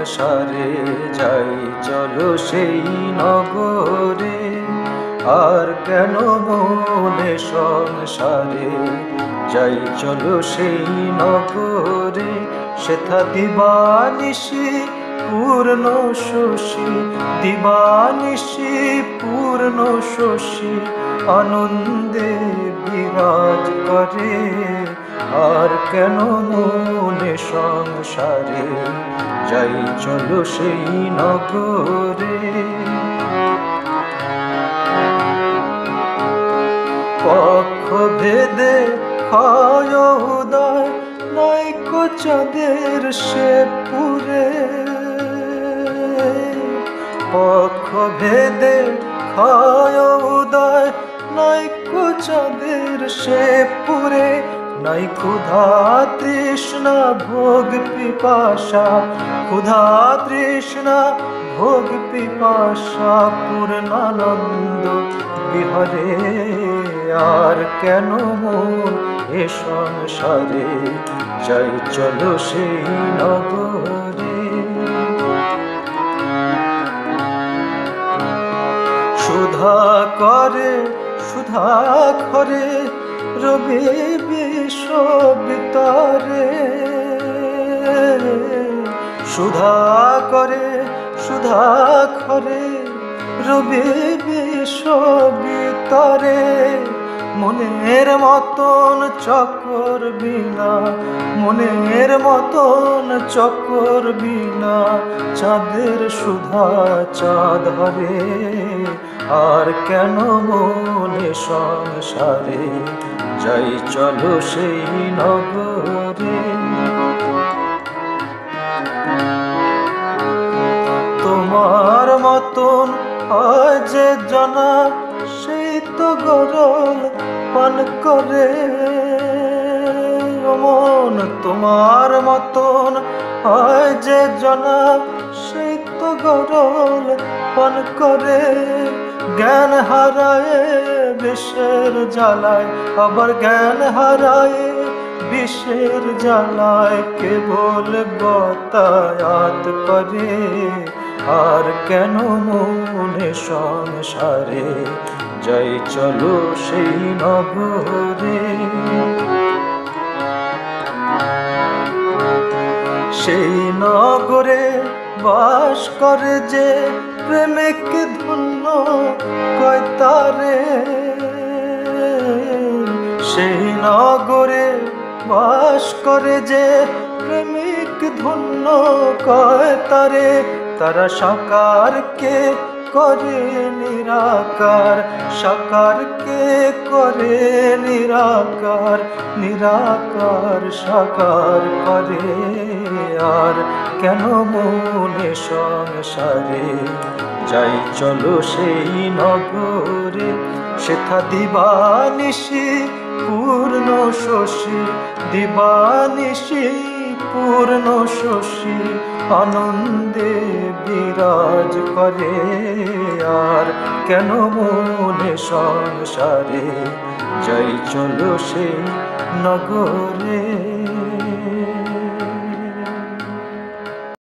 সংসারে যাই চলো সেই নগরে। আর কেন মনে সংসারে যাই চলো সেই নগরে। সেথা দিবানিশি পূর্ণ শশী, দিবানিশি পূর্ণ শশী আনন্দে বিরাজ করে। আর কেন মনে সংসারে যাই চলো সেই নগরে। পক্ষ ভেদে হয় উদয় নাইকো চাঁদের সে পুরে। পক্ষ ভেদে হয় উদয় নাইকো চাঁদের সে পুরে। নাই ক্ষুধা তৃষ্ণা ভোগ পিপাসা, ক্ষুধা তৃষ্ণা ভোগ পিপাসা পূর্ণানন্দ বিহরে। আর কেন মন এ সংসারে যাই চলো সেই নগরে। সুধা করে সুধা করে রবি বিশ্ব ভিতরে। সুধা করে সুধা করে রবি বিশ্ব ভিতরে। মনের মতন চক্কর বিনা, মনের মতন চক্কর বিনা চাঁদের সুধা চাঁদ হরে। আর কেন মনে সংসারে যাই চলো সেই নগরে। তোমার মতন হয় যে জনা সেই তো গরল পান করে। মন তোমার মতন হয় যে জনা সেই তো গরল পান করে। জ্ঞান হারায় বিষের জ্বালায়, আবার জ্ঞান হারায় বিষের জ্বালায় কেবল বতায়াত করে। আর কেন মনে সংসারে যাই চলো সেই নগরে। সেই নগরে বাস করে যে প্রেমিক ধন্য কয় তারে। সেই নগরে বাস করে যে প্রেমিক ধন্য কয় তারে। তারা সাকারকে করে নিরাকার, সাকারকে করে নিরাকার, নিরাকার সাকার করে। আর কেন মনে সংসারে যাই চলো সেই নগরে। সেথা দিবানিশি পূর্ণ শশী, দিবানিশি পূর্ণ শশী আনন্দে বিরাজ করে। আর কেন মনে সংসারে যাই চলো সেই নগরে।